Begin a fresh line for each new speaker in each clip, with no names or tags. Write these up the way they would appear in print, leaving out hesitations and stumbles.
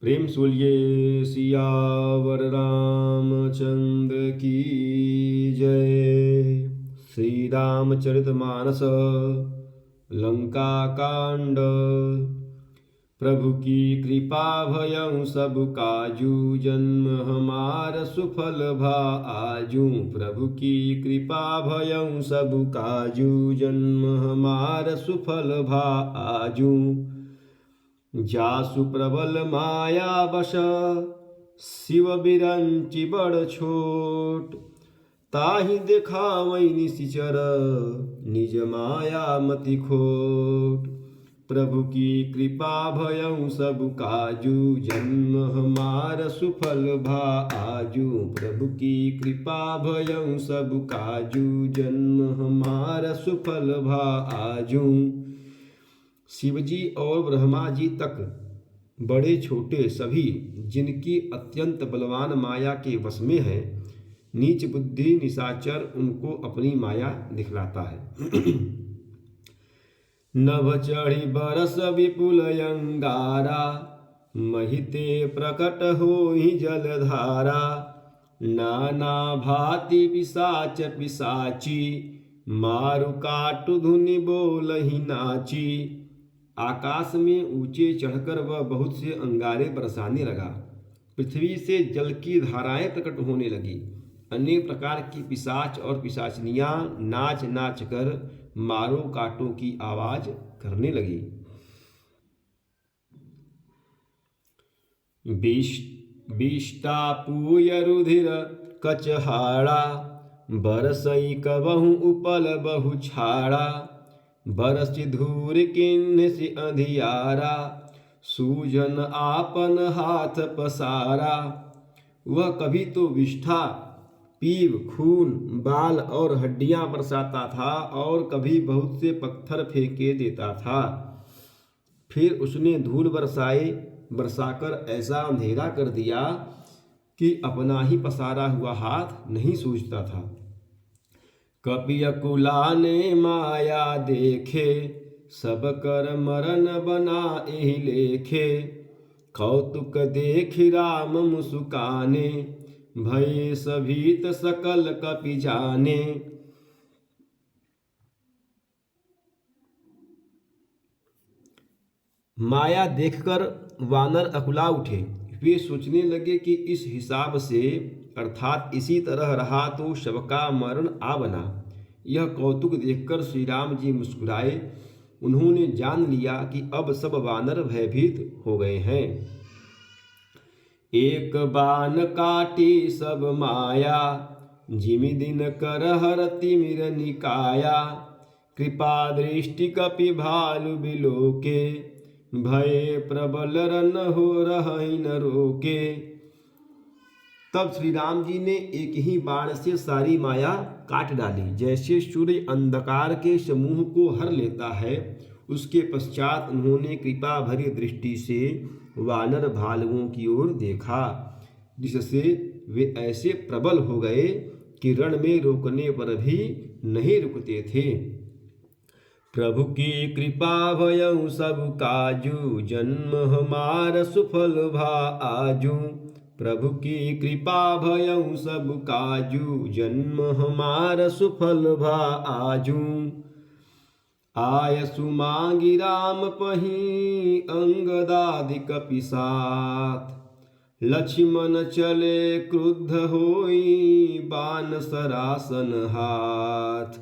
प्रेम सूल्ये सियावर रामचंद्र की जय। श्री रामचरितमानस लंका कांड। प्रभु की कृपा भयं सब काजू, जन्म हमार सुफल भा आजू। प्रभु की कृपा भयं सब काजू, जन्म हमार सुफल भा आजू। जासु प्रबल माया बश, शिव बिरंचि बड़ छोट। ताहि देखावै निशिचर, निज माया मति खोट। प्रभु की कृपा भयं सब काजू, जन्म हमार सुफल भा आजू। प्रभु की कृपा भयं सब काजू, जन्म हमार सुफल भा आजू। शिवजी और ब्रह्मा जी तक बड़े छोटे सभी जिनकी अत्यंत बलवान माया के वश में है, नीच बुद्धि निशाचर उनको अपनी माया दिखलाता है। नभ चढ़ी बरस विपुल अंगारा, महिते प्रकट होहि जलधारा। नाना भांति पिशाच पिशाची, मारु काटु धुनि बोलहि नाची। आकाश में ऊंचे चढ़कर वह बहुत से अंगारे बरसाने लगा। पृथ्वी से जल की धाराएं प्रकट होने लगी। अनेक प्रकार की पिशाच और पिशाचनियां नाच नाच कर मारो काटो की आवाज करने लगी। विष्टापूय रुधिर कचहाड़ा, बरसई कबहु उपल बहु छाड़ा। बरसि धूर किन्ह से अंधियारा, सूजन आपन हाथ पसारा। वह कभी तो विष्ठा, पीव, खून, बाल और हड्डियां बरसाता था और कभी बहुत से पत्थर फेंके देता था। फिर उसने धूल बरसाकर ऐसा अंधेरा कर दिया कि अपना ही पसारा हुआ हाथ नहीं सूझता था। कपियकुला ने माया देखे, सब कर मरण बना एहि लेखे। कौतुक देख राम मुसुकाने, भय सभीत सकल कपि जाने। माया देखकर वानर अकुला उठे। वे सोचने लगे कि इस हिसाब से, अर्थात इसी तरह रहा तो शव का मरण आ बना। यह कौतुक देखकर श्री राम जी मुस्कुराए। उन्होंने जान लिया कि अब सब वानर भयभीत हो गए हैं। एक बाण काटी सब माया, जिमि दिन कर हर तिमिर निकाया। कृपा दृष्टि कपि भालु बिलोके, भय प्रबल रन हो रहहि न रोके। तब श्री राम जी ने एक ही बाण से सारी माया काट डाली। जैसे सूर्य अंधकार के समूह को हर लेता है, उसके पश्चात उन्होंने कृपा भरी दृष्टि से वानर भालुओं की ओर देखा, जिससे वे ऐसे प्रबल हो गए कि रण में रोकने पर भी नहीं रुकते थे। प्रभु की कृपा भयं सब काजू, जन्म हमार सुफल भा आजू। प्रभु की कृपा भयं सब काजू, जन्म हमार सुफल भा आजू। आयसु मांगी राम पही, अंगदादि कपि साथ। लक्ष्मण चले क्रुद्ध होई, बान सरासन हाथ।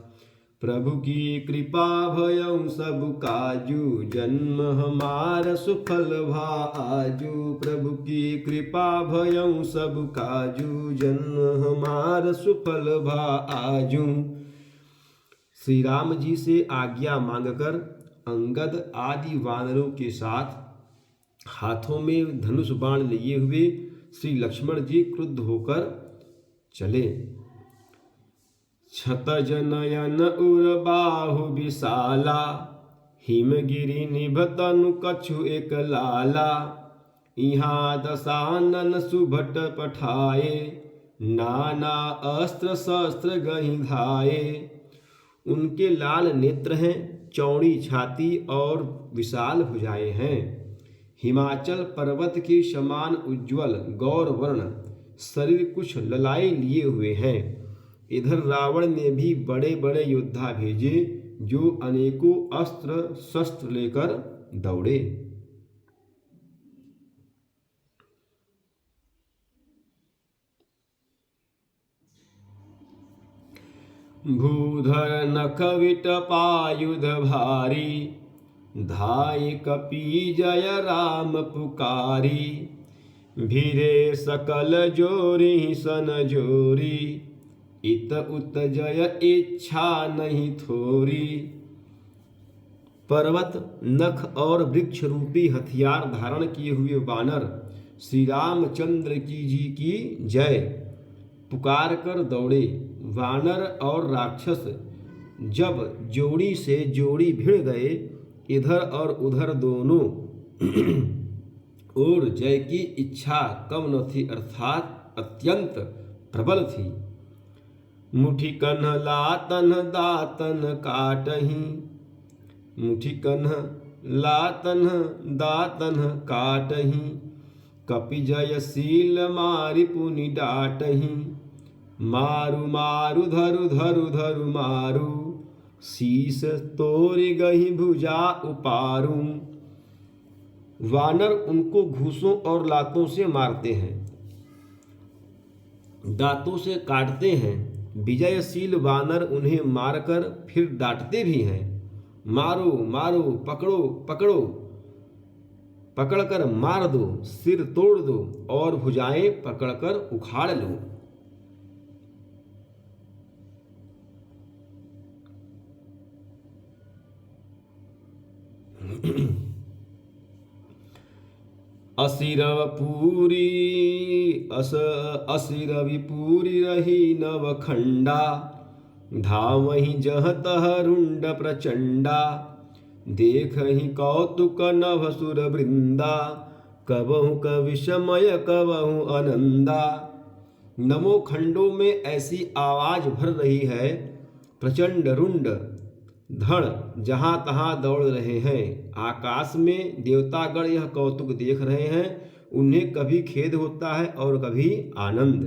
प्रभु की कृपा भयं सब काजू, जन्म हमार सुफल भा आजू। प्रभु की कृपा भयं सब काजू, जन्म हमार सुफल भा आजू। श्री राम जी से आज्ञा मांगकर अंगद आदि वानरों के साथ हाथों में धनुष बाण लिए हुए श्री लक्ष्मण जी क्रुद्ध होकर चले। क्षतजनयन उर बाहु विशाला, हिमगिरि निभ तनु कछु एक लाला। इहाँ दशानन सुभट पठाए, नाना अस्त्र शस्त्र गहि धाये। उनके लाल नेत्र हैं, चौड़ी छाती और विशाल भुजाएं हैं। हिमाचल पर्वत के समान उज्ज्वल गौर वर्ण शरीर कुछ ललाई लिए हुए हैं। इधर रावण ने भी बड़े बड़े योद्धा भेजे जो अनेकों अस्त्र शस्त्र लेकर दौड़े। भूधर नख विटपायुध भारी धाय कपि जय राम पुकारी। भीरे सकल जोरी सन जोरी इत उत जय इच्छा नहीं थोरी। पर्वत नख और वृक्ष रूपी हथियार धारण किए हुए वानर श्री रामचंद्र की जय पुकार कर दौड़े। वानर और राक्षस जब जोड़ी से जोड़ी भिड़ गए, इधर और उधर दोनों और जय की इच्छा कम न थी, अर्थात अत्यंत प्रबल थी। मुठी कन्ह लातन दातन काटही, मुठी कन्ह लातन दातन काटही। कपि जयशील मारि पुनि डाटही। मारु मारु धरु धरु धरु मारु शीस तोरि गही भुजा उपारू। वानर उनको घूसों और लातों से मारते हैं, दांतों से काटते हैं। विजयशील वानर उन्हें मारकर फिर डांटते भी हैं। मारो मारो, पकड़ो पकड़ो, पकड़कर मार दो, सिर तोड़ दो और भुजाएं पकड़कर उखाड़ लो। असिरवि पूरी रही नवखंडा। धावहि जह तह रुंड प्रचंडा। देखहि कौतुक नभ सुर वृंदा। कबहु कविषमय कबहु आनंदा। नवों खंडों में ऐसी आवाज भर रही है, प्रचंड रुंड धड़ जहां तहां दौड़ रहे हैं। आकाश में देवतागण यह कौतुक देख रहे हैं। उन्हें कभी खेद होता है और कभी आनंद।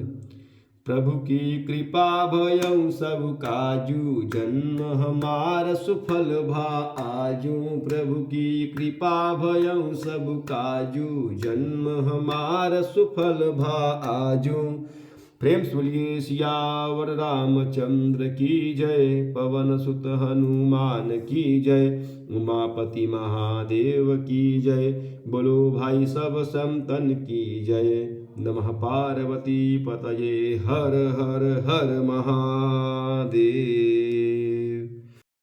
प्रभु की कृपा भयउ सब काजू। जन्म हमार सुफल भा आजू। प्रभु की कृपा भयउ सब काजू। जन्म हमार सुफल भा आजू। प्रेम से बोलिए सियावर रामचंद्र की जय। पवन सुत हनुमान की जय। उमापति महादेव की जय। बोलो भाई सब संतन की जय। नमः पार्वती पतये हर हर हर महादेव।